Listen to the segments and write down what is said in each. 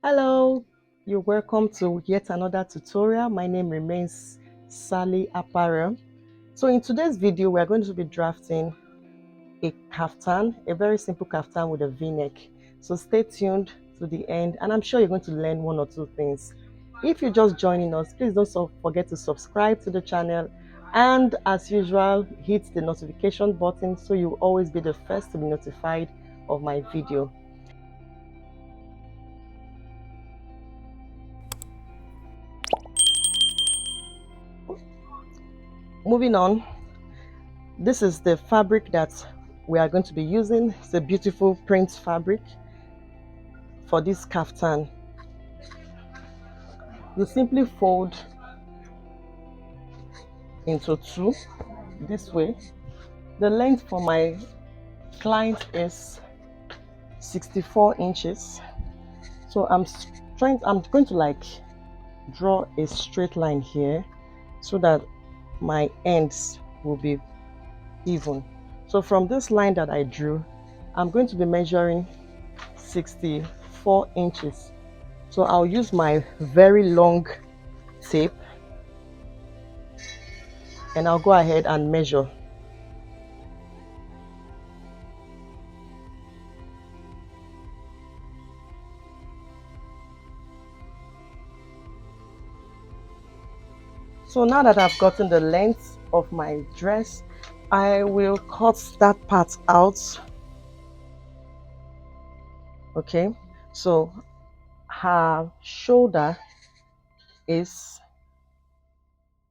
Hello, you're welcome to yet another tutorial. My name remains Sally Apparel. So in today's video, we're going to be drafting a kaftan, a very simple kaftan with a v-neck. So stay tuned to the end and I'm sure you're going to learn one or two things. If you're just joining us, please don't forget to subscribe to the channel and as usual, hit the notification button so you'll always be the first to be notified of my video. Moving on, this is the fabric that we are going to be using. It's a beautiful print fabric for this kaftan. You simply fold into two this way. The length for my client is 64 inches. So I'm going to like draw a straight line here so that my ends will be even. So from this line that I drew, I'm going to be measuring 64 inches. So I'll use my very long tape and I'll go ahead and measure. So now that I've gotten the length of my dress, I will cut that part out. Okay, so her shoulder is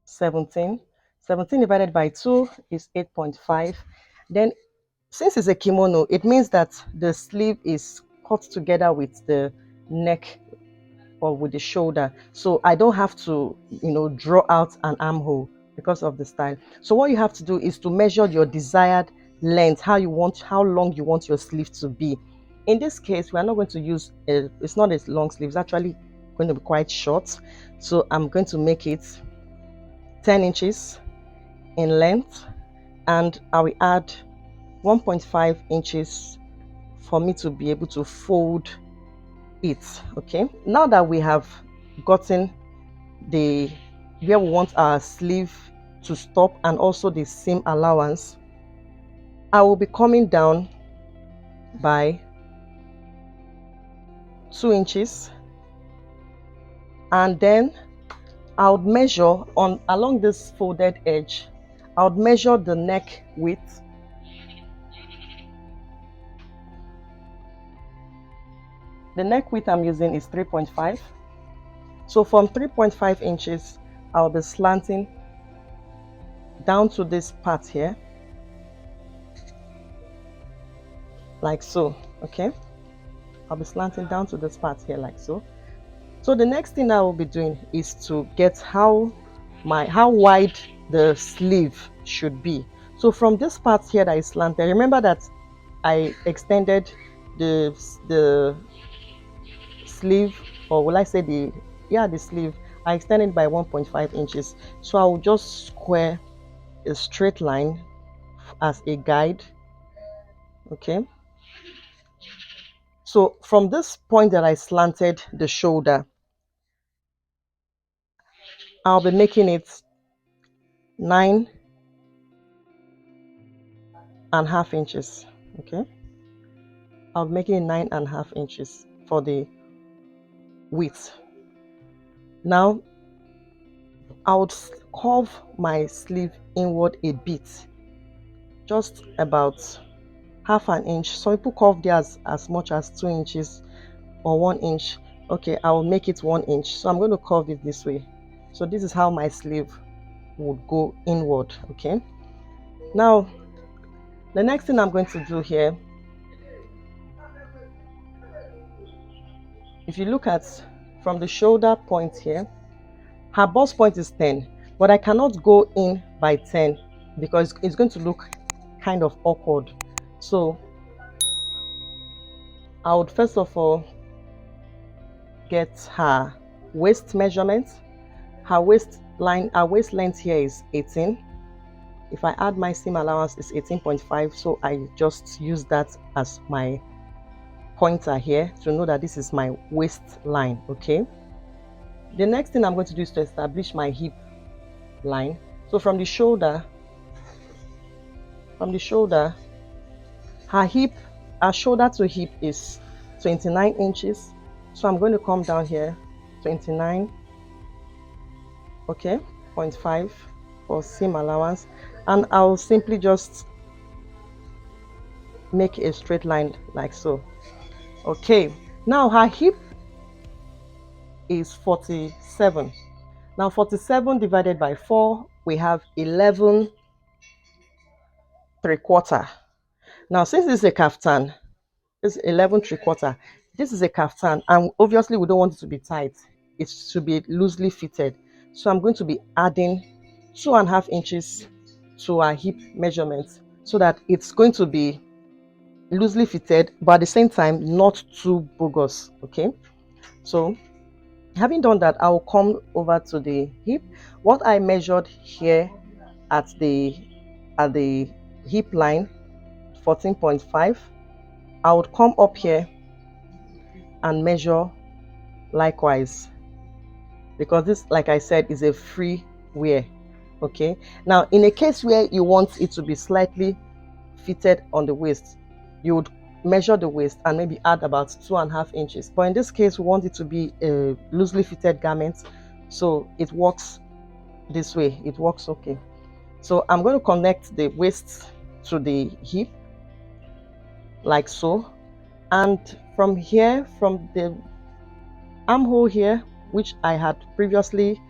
17. 17 divided by 2 is 8.5. Then since it's a kimono, it means that the sleeve is cut together with the neck or with the shoulder. So I don't have to, draw out an armhole because of the style. So what you have to do is to measure your desired length, how long you want your sleeve to be. In this case, we are not going to use it's not a long sleeve, it's actually going to be quite short. So I'm going to make it 10 inches in length and I will add 1.5 inches for me to be able to fold it. Okay, now that we have gotten where we want our sleeve to stop and also the seam allowance, I will be coming down by 2 inches and then I would measure along this folded edge. I would measure the neck width. The neck width I'm using is 3.5. So from 3.5 inches, I'll be slanting down to this part here, like so. Okay, I'll be slanting down to this part here like so. So the next thing I will be doing is to get how wide the sleeve should be. So from this part here that is slanted, remember that I extended the sleeve, or will I say the sleeve, I extended by 1.5 inches. So I will just square a straight line as a guide. Okay, so from this point that I slanted the shoulder, I'll be making it 9.5 inches. Okay, I'll be making it 9.5 inches for the width. Now I would curve my sleeve inward a bit, just about half an inch. Some people curve there as much as 2 inches or 1 inch. Okay, I will make it 1 inch. So I'm going to curve it this way. So this is how my sleeve would go inward. Okay, now the next thing I'm going to do here, if you look at from the shoulder point here, her bust point is 10, but I cannot go in by 10 because it's going to look kind of awkward. So I would first of all get her waist measurement. Her waist length here is 18. If I add my seam allowance, it's 18.5, so I just use that as my pointer here to know that this is my waistline. Okay, the next thing I'm going to do is to establish my hip line. So from the shoulder, her shoulder to hip is 29 inches. So I'm going to come down here, 29, okay, 0.5 for seam allowance, and I'll simply just make a straight line like so. Okay, now her hip is 47. Now 47 divided by 4, we have 11 3/4. Now since this is a kaftan, this is 11 3/4. This is a kaftan, and obviously we don't want it to be tight. It should be loosely fitted. So I'm going to be adding 2.5 inches to our hip measurement so that it's going to be loosely fitted, but at the same time not too bogus. Okay, so having done that, I'll come over to the hip. What I measured here at the hip line, 14.5, I would come up here and measure likewise, because this, like I said, is a free wear. Okay, now in a case where you want it to be slightly fitted on the waist, you would measure the waist and maybe add about 2.5 inches, but in this case we want it to be a loosely fitted garment, so it works this way. It works okay. So I'm going to connect the waist to the hip like so, and from here, from the armhole here, which I had previously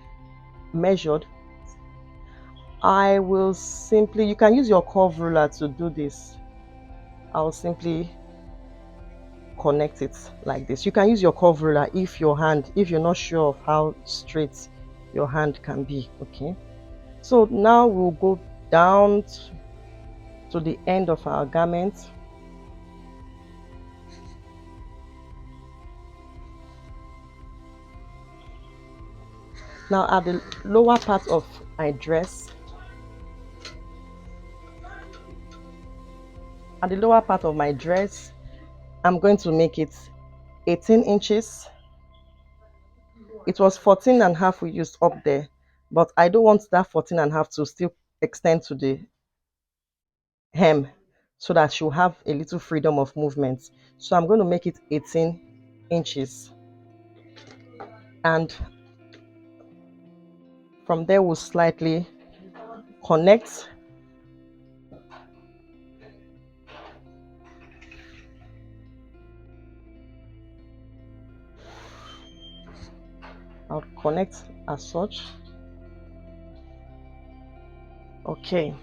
measured, I will simply, you can use your curve ruler to do this. I'll simply connect it like this. You can use your curve ruler if you're not sure of how straight your hand can be. Okay, so now we'll go down to the end of our garment. Now at the lower part of my dress, I'm going to make it 18 inches. It was 14.5 we used up there, but I don't want that 14.5 to still extend to the hem, so that she'll have a little freedom of movement. So I'm going to make it 18 inches, and from there we'll slightly connect. I'll connect as such. Okay,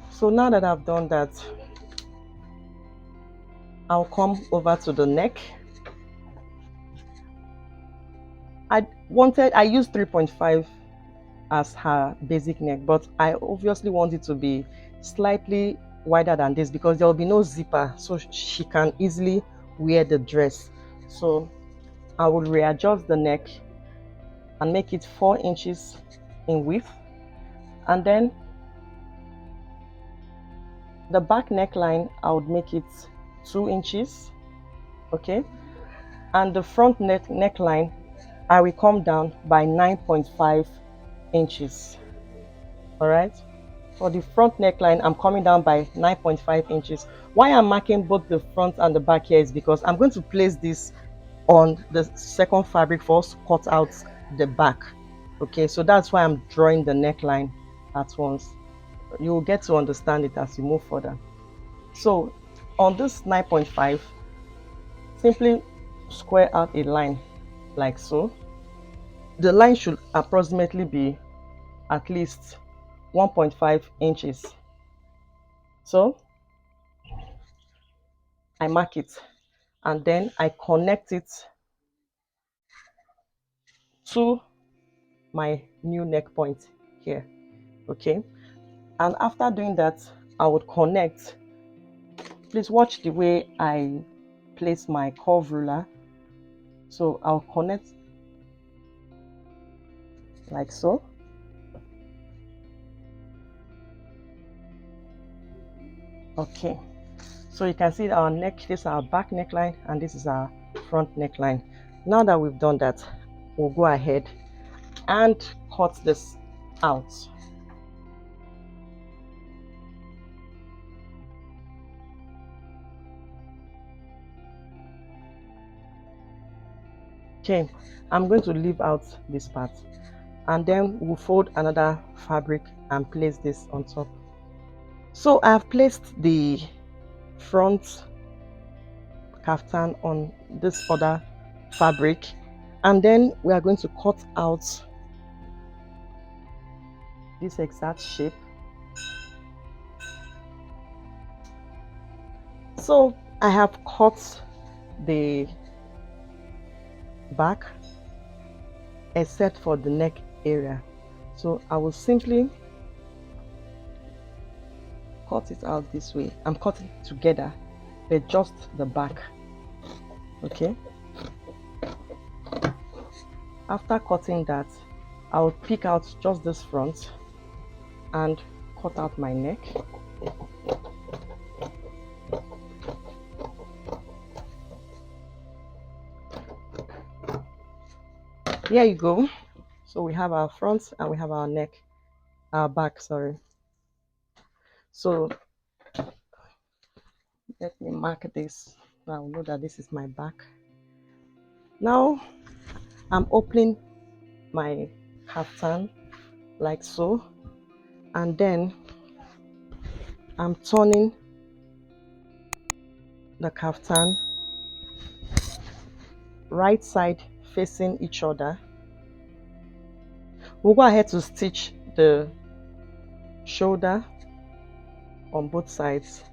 so now that I've done that, I'll come over to the neck. I used 3.5 as her basic neck, but I obviously want it to be slightly wider than this because there will be no zipper, so she can easily wear the dress. So I will readjust the neck and make it 4 inches in width, and then the back neckline, I would make it 2 inches. Okay, and the front neckline, I will come down by 9.5 inches. All right, for the front neckline, I'm coming down by 9.5 inches. Why I'm marking both the front and the back here is because I'm going to place this on the second fabric for us to cut out the back. Okay, so that's why I'm drawing the neckline at once. You will get to understand it as you move further. So on this 9.5, simply square out a line like so. The line should approximately be at least 1.5 inches. So I mark it and then I connect it to my new neck point here. Okay, and after doing that, I would connect. Please watch the way I place my curve ruler. So I'll connect like so. Okay, so you can see our neck, this is our back neckline and this is our front neckline. Now that we've done that, we'll go ahead and cut this out. Okay, I'm going to leave out this part and then we'll fold another fabric and place this on top. So I've placed the front kaftan on this other fabric and then we are going to cut out this exact shape. So I have cut the back except for the neck area, so I will simply cut it out this way. I'm cutting it together but just the back. Okay, after cutting that, I'll pick out just this front and cut out my neck. Here you go. So we have our front and we have our neck, our back, sorry. So let me mark this. Now know that this is my back. Now I'm opening my kaftan like so, and then I'm turning the kaftan right side facing each other. We'll go ahead to stitch the shoulder on both sides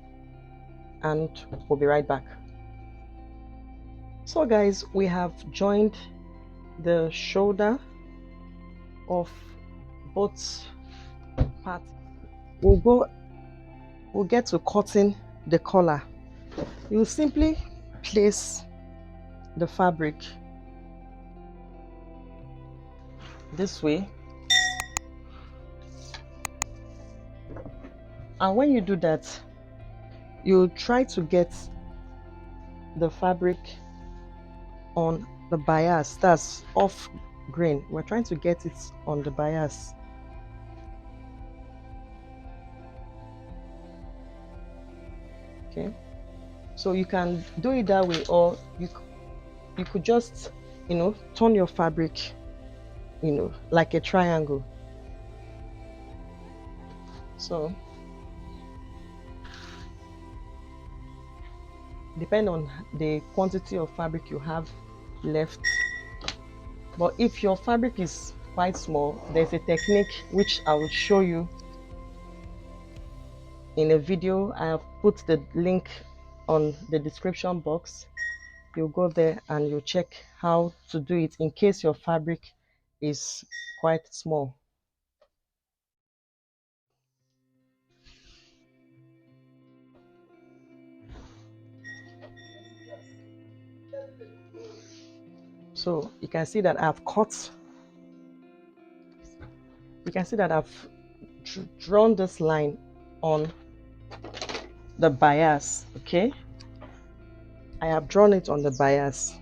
and we'll be right back. So guys, we have joined the shoulder of both parts. We'll get to cutting the collar. You will simply place the fabric this way, and when you do that, you try to get the fabric on the bias, that's off grain. We're trying to get it on the bias. Okay, so you can do it that way, or you could just, turn your fabric, like a triangle. So depend on the quantity of fabric you have left, but if your fabric is quite small, there's a technique which I will show you in a video. I have put the link on the description box. You go there and you check how to do it in case your fabric is quite small. So you can see that I've drawn this line on the bias. Okay, I have drawn it on the bias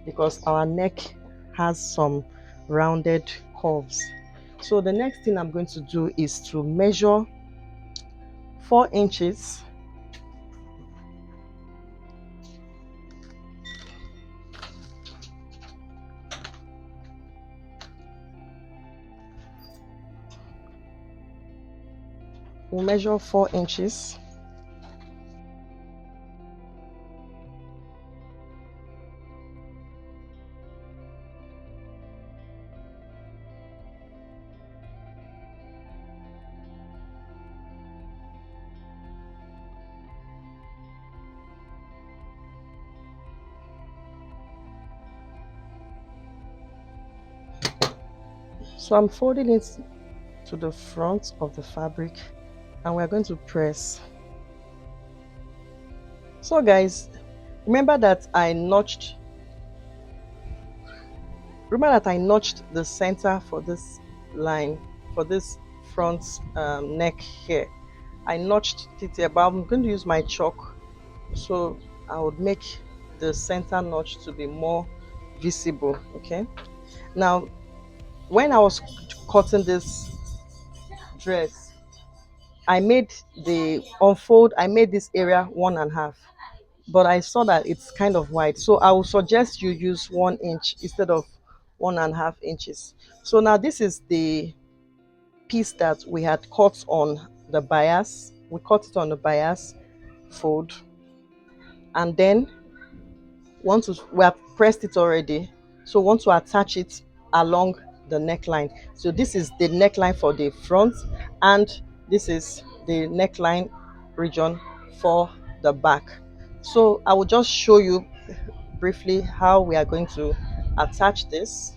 because our neck has some rounded curves. So the next thing I'm going to do is to measure 4 inches we'll measure 4 inches. So I'm folding it to the front of the fabric and we're going to press. So guys, remember that I notched the center for this line, for this front neck here. I notched it here, but I'm going to use my chalk, so I would make the center notch to be more visible. Okay, now when I was cutting this dress, I made the unfold, I made this area 1.5, but I saw that it's kind of wide, so I would suggest you use 1 inch instead of 1.5 inches. So now this is the piece that we had cut on the bias. We cut it on the bias fold, and then we have pressed it already, so want to attach it along the neckline. So this is the neckline for the front, and this is the neckline region for the back. So I will just show you briefly how we are going to attach this.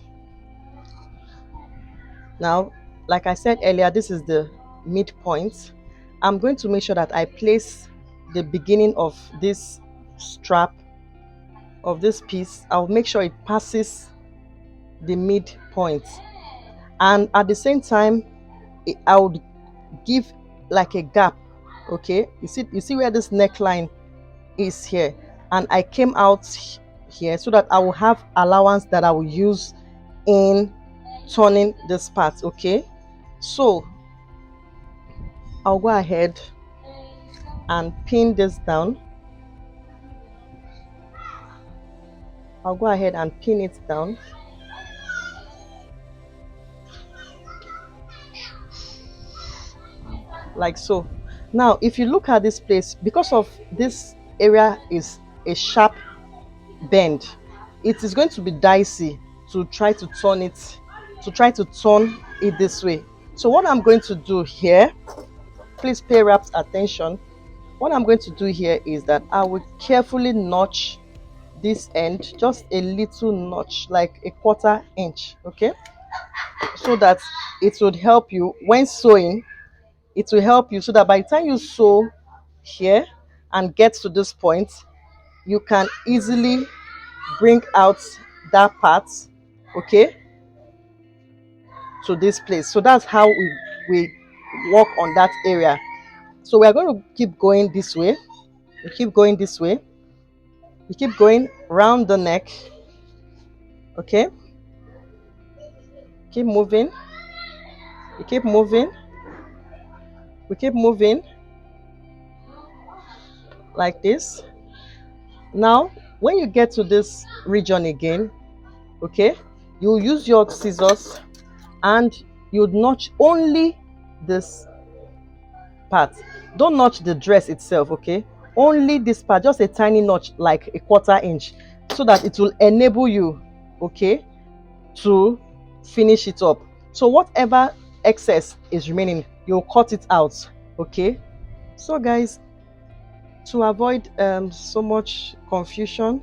Now, like I said earlier, this is the midpoint. I'm going to make sure that I place the beginning of this strap of this piece. I'll make sure it passes the midpoint, and at the same time I would give like a gap. Okay, you see where this neckline is here, and I came out here so that I will have allowance that I will use in turning this part. Okay, so I'll go ahead and pin this down. I'll go ahead and pin it down like so. Now if you look at this place, because of this area is a sharp bend, it is going to be dicey to try to turn it, this way. So what I'm going to do here, please pay rapt attention. What I'm going to do here is that I will carefully notch this end, just a little notch, like a 1/4 inch. Okay, so that it would help you when sewing. It will help you so that by the time you sew here and get to this point, you can easily bring out that part, okay, to this place. So that's how we work on that area. So we are going to keep going this way. We keep going this way. We keep going round the neck. Okay, keep moving. We keep moving. We keep moving like this. Now when you get to this region again, okay, you use your scissors and you notch only this part. Don't notch the dress itself, okay, only this part, just a tiny notch like a 1/4 inch, so that it will enable you, okay, to finish it up. So whatever excess is remaining, you'll cut it out. Okay, so guys, to avoid so much confusion,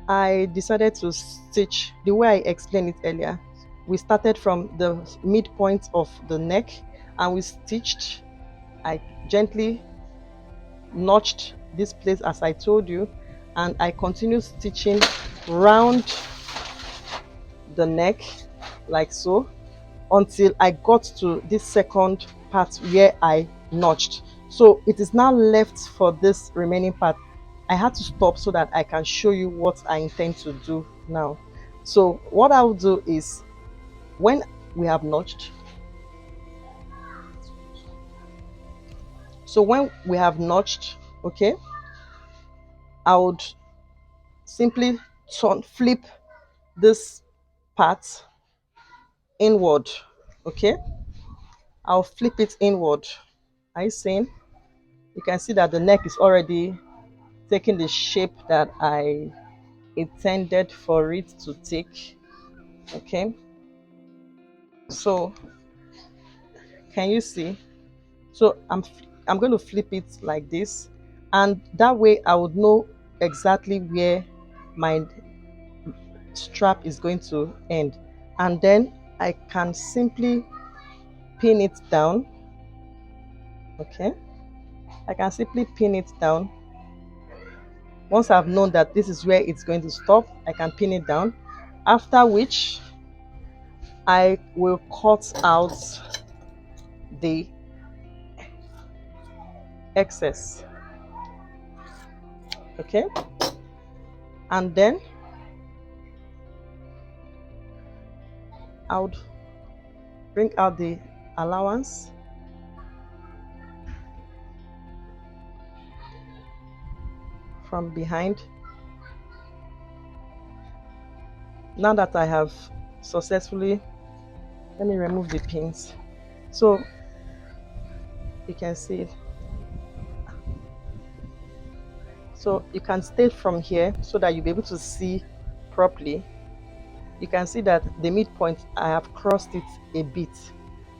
I decided to stitch the way I explained it earlier. We started from the midpoint of the neck and we stitched. I gently notched this place as I told you, and I continued stitching round the neck like so until I got to this second part where I notched. So it is now left for this remaining part. I had to stop so that I can show you what I intend to do now. So what I will do is, when we have notched, okay, I would simply flip this part inward. Okay, I'll flip it inward. Are you seeing? You can see that the neck is already taking the shape that I intended for it to take. Okay, so can you see? So I'm going to flip it like this, and that way I would know exactly where my strap is going to end, and then I can simply pin it down. Okay, I can simply pin it down. Once I've known that this is where it's going to stop, I can pin it down, after which I will cut out the excess. Okay, and then I would bring out the allowance from behind. Now that I have successfully, let me remove the pins. So you can see it. So you can stay from here so that you'll be able to see properly. You can see that the midpoint, I have crossed it a bit,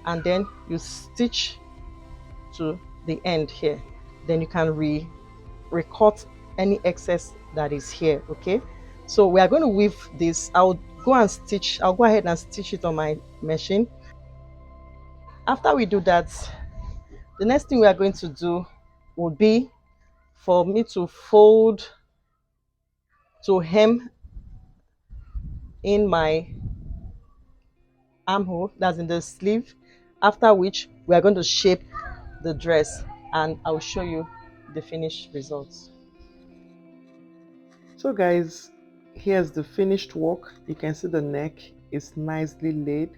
and then you stitch to the end here. Then you can recut any excess that is here. Okay, so we are going to weave this. I'll go ahead and stitch it on my machine. After we do that, the next thing we are going to do would be for me to fold, to hem in my armhole, that's in the sleeve, after which we are going to shape the dress, and I'll show you the finished results. So guys, here's the finished work. You can see the neck is nicely laid.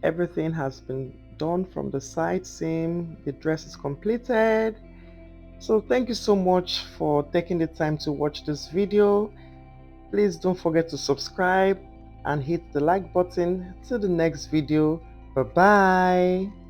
Everything has been done from the side seam. The dress is completed. So thank you so much for taking the time to watch this video. Please don't forget to subscribe and hit the like button. Till the next video. Bye bye.